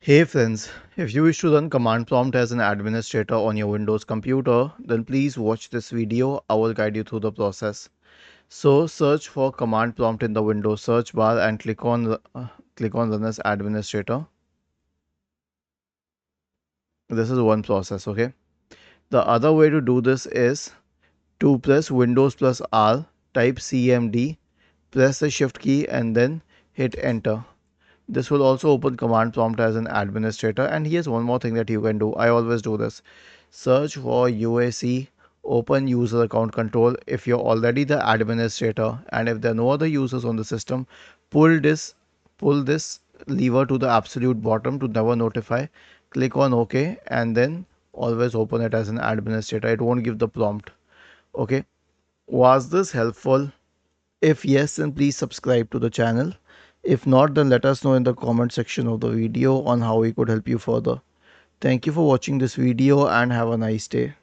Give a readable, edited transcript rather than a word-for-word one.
Hey friends, if you wish to run command prompt as an administrator on your Windows computer, then please watch this video. I will guide you through the process. So search for command prompt in the Windows search bar and click on run as administrator. This is one process, okay? The other way to do this is to press Windows plus R, type CMD, press the shift key and then hit enter. This will also open command prompt as an administrator. And here's one more thing that you can do. I always do this. Search for UAC, open user account control. If you're already the administrator and if there are no other users on the system, pull this pull this lever to the absolute bottom to never notify. Click on OK and then always open it as an administrator. It won't give the prompt. Okay. Was this helpful? If yes, then please subscribe to the channel. If not, then let us know in the comment section of the video on how we could help you further. Thank you for watching this video and have a nice day.